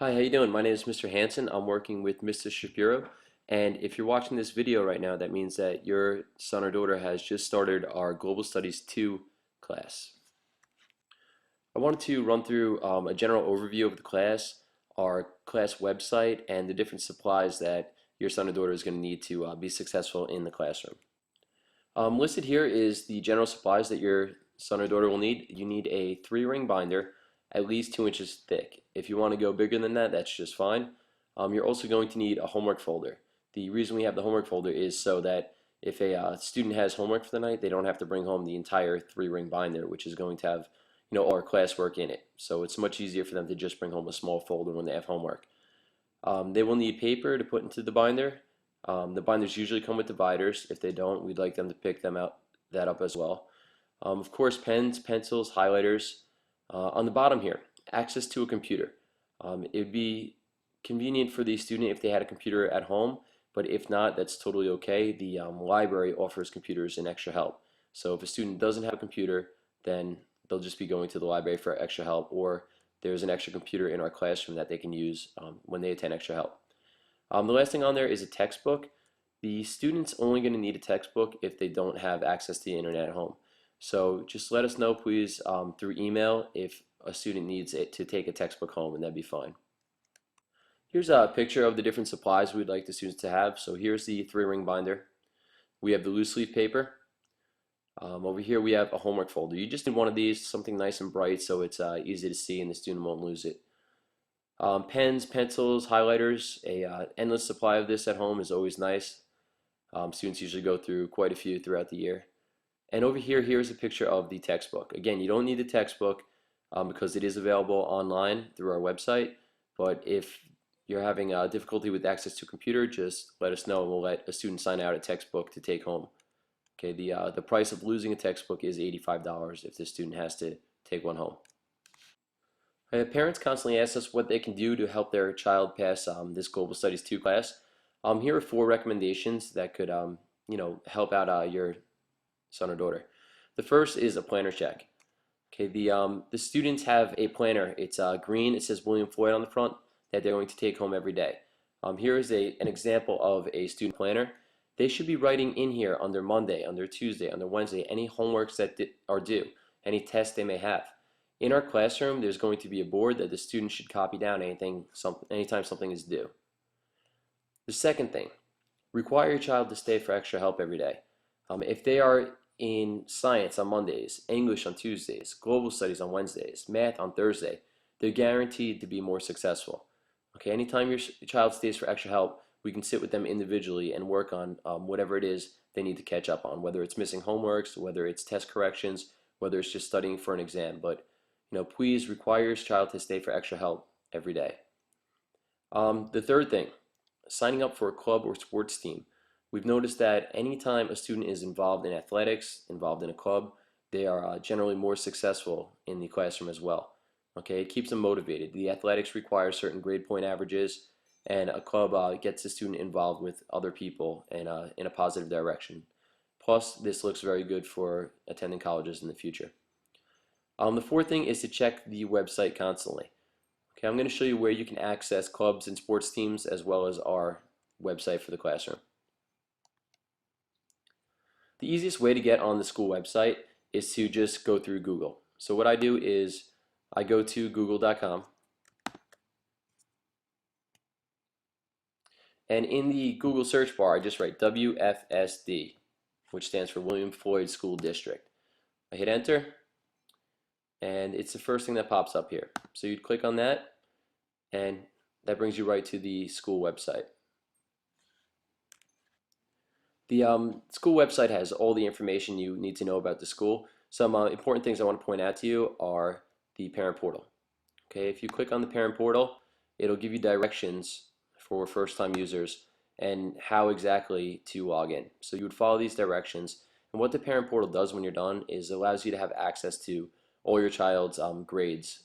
Hi, how you doing? My name is Mr. Hanson. I'm working with Mr. Shapiro, and if you're watching this video right now, that means that your son or daughter has just started our Global Studies 2 class. I wanted to run through a general overview of the class, our class website, and the different supplies that your son or daughter is going to need to be successful in the classroom. Listed here is the general supplies that your son or daughter will need. You need a 3-ring binder, at least 2 inches thick. If you want to go bigger than that, that's just fine. You're also going to need a homework folder. The reason we have the homework folder is so that if a student has homework for the night, they don't have to bring home the entire 3-ring binder, which is going to have all our classwork in it. So it's much easier for them to just bring home a small folder when they have homework. They will need paper to put into the binder. The binders usually come with dividers. If they don't, we'd like them to pick that up as well. Of course, pens, pencils, highlighters. On the bottom here, access to a computer. It would be convenient for the student if they had a computer at home, but if not, that's totally okay. The library offers computers and extra help. So if a student doesn't have a computer, then they'll just be going to the library for extra help, or there's an extra computer in our classroom that they can use when they attend extra help. The last thing on there is a textbook. The student's only going to need a textbook if they don't have access to the internet at home. So just let us know, please, through email if a student needs it to take a textbook home, and that'd be fine. Here's a picture of the different supplies we'd like the students to have. So here's the 3-ring binder. We have the loose leaf paper. Over here we have a homework folder. You just need one of these, something nice and bright so it's easy to see and the student won't lose it. Pens, pencils, highlighters, a endless supply of this at home is always nice. Students usually go through quite a few throughout the year. And over here, here's a picture of the textbook. Again, you don't need the textbook because it is available online through our website. But if you're having difficulty with access to a computer, just let us know and we'll let a student sign out a textbook to take home. Okay, the price of losing a textbook is $85 if the student has to take one home. Parents constantly ask us what they can do to help their child pass this Global Studies 2 class. Here are 4 recommendations that could help out your son or daughter. The first is a planner check. Okay, the students have a planner. It's green. It says William Floyd on the front that they're going to take home every day. Here is an example of a student planner. They should be writing in here on their Monday, on their Tuesday, on their Wednesday, any homeworks that are due, any tests they may have. In our classroom, there's going to be a board that the student should copy down anytime something is due. The second thing, require your child to stay for extra help every day. If they are in science on Mondays, English on Tuesdays, global studies on Wednesdays, math on Thursday, they're guaranteed to be more successful. Okay, anytime your child stays for extra help, we can sit with them individually and work on whatever it is they need to catch up on, whether it's missing homeworks, whether it's test corrections, whether it's just studying for an exam. But please require your child to stay for extra help every day. The third thing, signing up for a club or sports team. We've noticed that anytime a student is involved in athletics, involved in a club, they are generally more successful in the classroom as well. Okay, it keeps them motivated. The athletics require certain grade point averages, and a club gets the student involved with other people and in a positive direction. Plus, this looks very good for attending colleges in the future. The fourth thing is to check the website constantly. Okay, I'm going to show you where you can access clubs and sports teams as well as our website for the classroom. The easiest way to get on the school website is to just go through Google. So what I do is I go to google.com, and in the Google search bar I just write WFSD, which stands for William Floyd School District. I hit enter and it's the first thing that pops up here. So you'd click on that and that brings you right to the school website. The school website has all the information you need to know about the school. Some important things I want to point out to you are the parent portal. Okay, if you click on the parent portal, it'll give you directions for first-time users and how exactly to log in. So you would follow these directions, and what the parent portal does when you're done is it allows you to have access to all your child's grades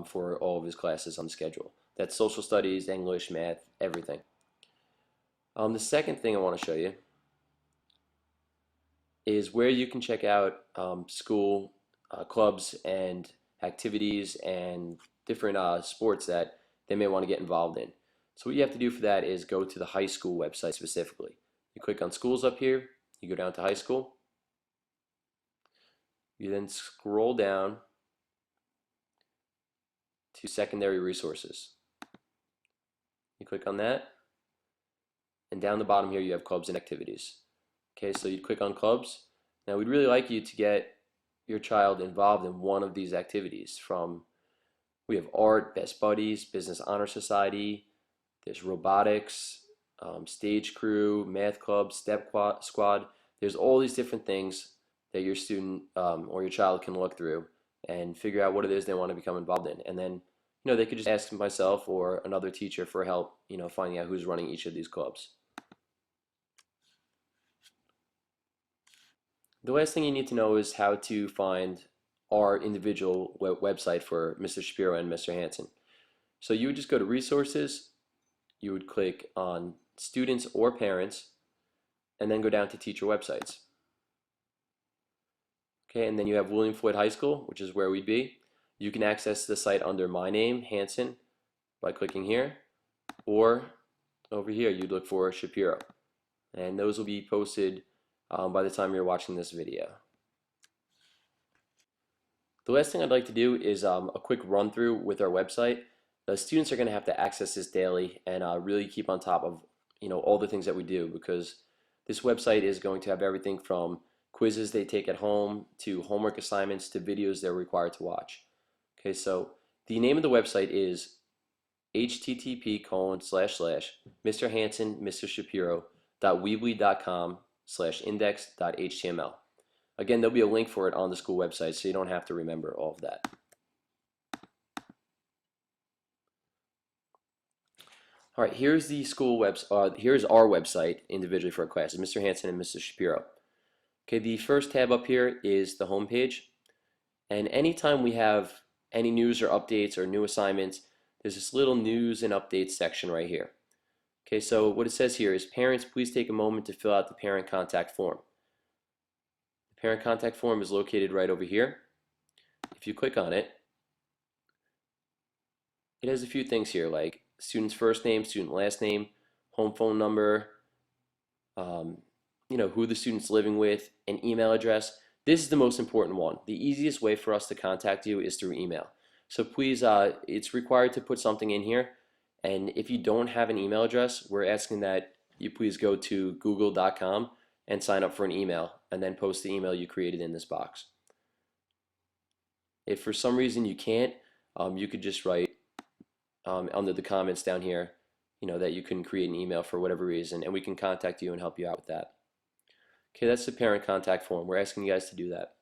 for all of his classes on the schedule. That's social studies, English, math, everything. The second thing I want to show you is where you can check out school clubs and activities and different sports that they may want to get involved in. So what you have to do for that is go to the high school website specifically. You click on schools up here, you go down to high school, you then scroll down to secondary resources. You click on that, and down the bottom here you have clubs and activities. Okay, so you click on clubs. Now we'd really like you to get your child involved in one of these activities. We have art, best buddies, business honor society, there's robotics, stage crew, math club, step squad. There's all these different things that your student or your child can look through and figure out what it is they want to become involved in. And then, they could just ask myself or another teacher for help, finding out who's running each of these clubs. The last thing you need to know is how to find our individual website for Mr. Shapiro and Mr. Hansen. So you would just go to resources, you would click on students or parents, and then go down to teacher websites. Okay, and then you have William Floyd High School, which is where we'd be. You can access the site under my name, Hansen, by clicking here, or over here you'd look for Shapiro. And those will be posted by the time you're watching this video. The last thing I'd like to do is a quick run through with our website. The students are going to have to access this daily and really keep on top of all the things that we do, because this website is going to have everything from quizzes they take at home to homework assignments to videos they're required to watch. Okay, so the name of the website is http://mrhansen.weebly.com/index.html. Again, there'll be a link for it on the school website, so you don't have to remember all of that. All right, here's the school here's our website individually for our classes, Mr. Hansen and Mrs. Shapiro. Okay, the first tab up here is the home page, and anytime we have any news or updates or new assignments, there's this little news and updates section right here. Okay, so what it says here is, parents, please take a moment to fill out the parent contact form. The parent contact form is located right over here. If you click on it, it has a few things here like student's first name, student last name, home phone number, who the student's living with, an email address. This is the most important one. The easiest way for us to contact you is through email. So please, it's required to put something in here. And if you don't have an email address, we're asking that you please go to google.com and sign up for an email and then post the email you created in this box. If for some reason you can't, you could just write under the comments down here, that you couldn't create an email for whatever reason, and we can contact you and help you out with that. Okay, that's the parent contact form. We're asking you guys to do that.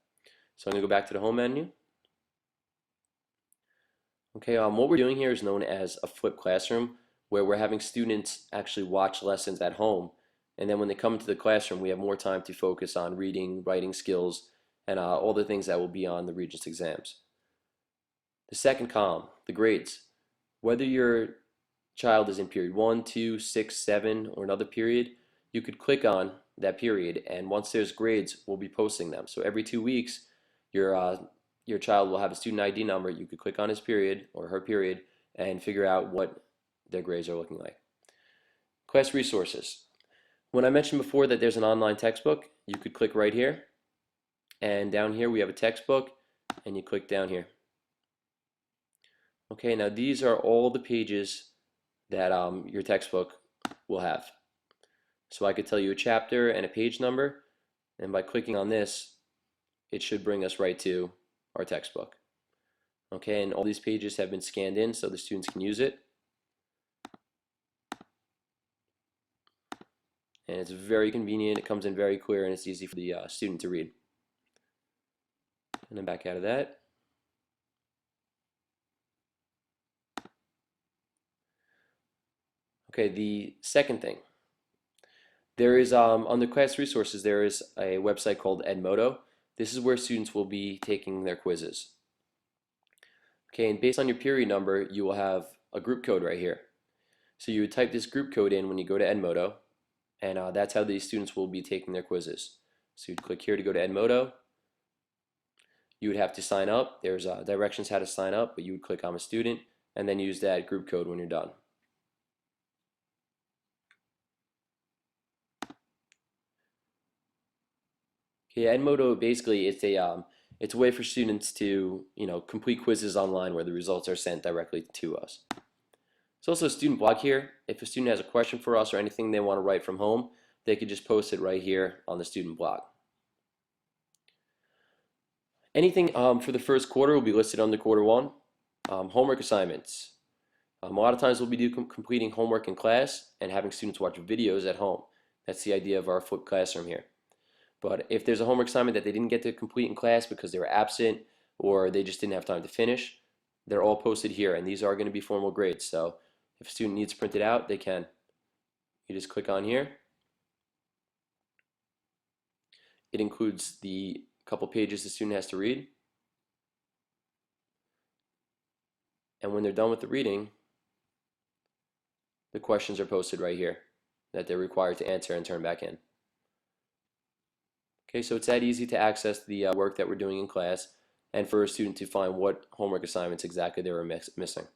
So I'm going to go back to the home menu. Okay, what we're doing here is known as a flipped classroom, where we're having students actually watch lessons at home, and then when they come into the classroom, we have more time to focus on reading, writing skills, and all the things that will be on the Regents exams. The second column, the grades. Whether your child is in period 1, 2, 6, 7, or another period, you could click on that period, and once there's grades, we'll be posting them. So every 2 weeks, your child will have a student ID number. You could click on his period or her period and figure out what their grades are looking like. Class resources. When I mentioned before that there's an online textbook, you could click right here, and down here we have a textbook, and you click down here. Okay, now these are all the pages that your textbook will have. So I could tell you a chapter and a page number, and by clicking on this, it should bring us right to our textbook. Okay, and all these pages have been scanned in so the students can use it. And it's very convenient, it comes in very clear, and it's easy for the student to read. And then back out of that. Okay, the second thing. There is, under class resources, there is a website called Edmodo. This is where students will be taking their quizzes. Okay, and based on your period number, you will have a group code right here. So you would type this group code in when you go to Edmodo, and that's how these students will be taking their quizzes. So you'd click here to go to Edmodo. You would have to sign up. There's directions how to sign up, but you would click I'm a student, and then use that group code when you're done. Okay, Edmodo basically it's a way for students to complete quizzes online where the results are sent directly to us. There's also a student blog here. If a student has a question for us or anything they want to write from home, they could just post it right here on the student blog. Anything for the first quarter will be listed under quarter one. Homework assignments. A lot of times we'll be completing homework in class and having students watch videos at home. That's the idea of our flipped classroom here. But if there's a homework assignment that they didn't get to complete in class because they were absent or they just didn't have time to finish, they're all posted here, and these are going to be formal grades. So if a student needs to print it out, they can. You just click on here. It includes the couple pages the student has to read. And when they're done with the reading, the questions are posted right here that they're required to answer and turn back in. Okay, so it's that easy to access the work that we're doing in class and for a student to find what homework assignments exactly they were missing.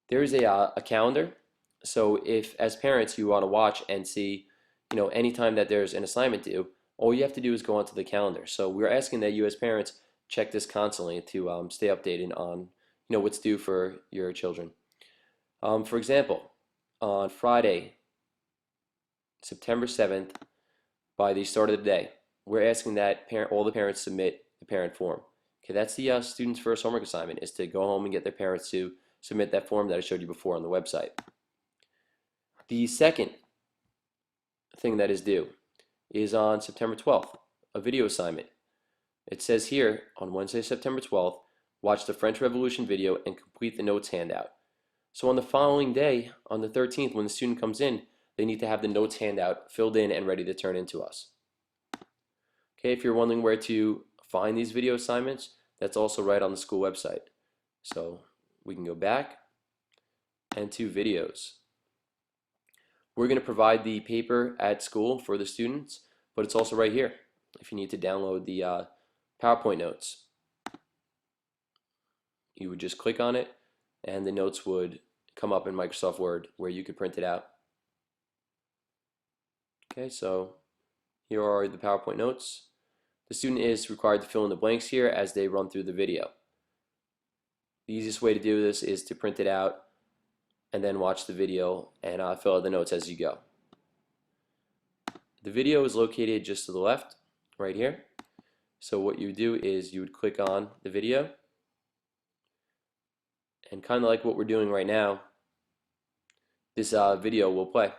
There is a calendar, so if as parents you want to watch and see anytime that there's an assignment due, all you have to do is go onto the calendar. So we're asking that you as parents check this constantly to stay updated on what's due for your children. For example, on Friday, September 7th, by the start of the day, we're asking that all the parents submit the parent form. Okay, that's the student's first homework assignment, is to go home and get their parents to submit that form that I showed you before on the website. The second thing that is due is on September 12th, a video assignment. It says here, on Wednesday, September 12th, watch the French Revolution video and complete the notes handout. So on the following day, on the 13th, when the student comes in, they need to have the notes handout filled in and ready to turn in to us. Okay, if you're wondering where to find these video assignments, that's also right on the school website. So we can go back and to videos. We're going to provide the paper at school for the students, but it's also right here if you need to download the PowerPoint notes. You would just click on it and the notes would come up in Microsoft Word where you could print it out. Okay, so here are the PowerPoint notes. The student is required to fill in the blanks here as they run through the video. The easiest way to do this is to print it out and then watch the video and fill out the notes as you go. The video is located just to the left, right here. So what you would do is you would click on the video, and kind of like what we're doing right now, this video will play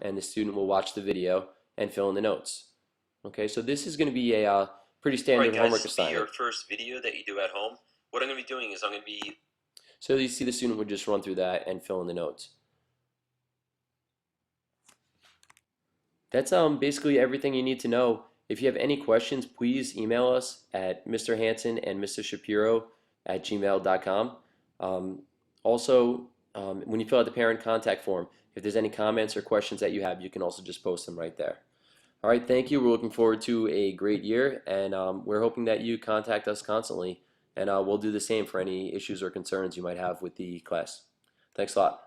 and the student will watch the video and fill in the notes. Okay, so this is going to be a pretty standard homework assignment. Your first video that you do at home. What I'm going to be doing is I'm going to be... So you see the student would just run through that and fill in the notes. That's basically everything you need to know. If you have any questions, please email us at Mr. Hansen and Mr. Shapiro at gmail.com. Also, when you fill out the parent contact form, if there's any comments or questions that you have, you can also just post them right there. All right, thank you. We're looking forward to a great year, and we're hoping that you contact us constantly, and we'll do the same for any issues or concerns you might have with the class. Thanks a lot.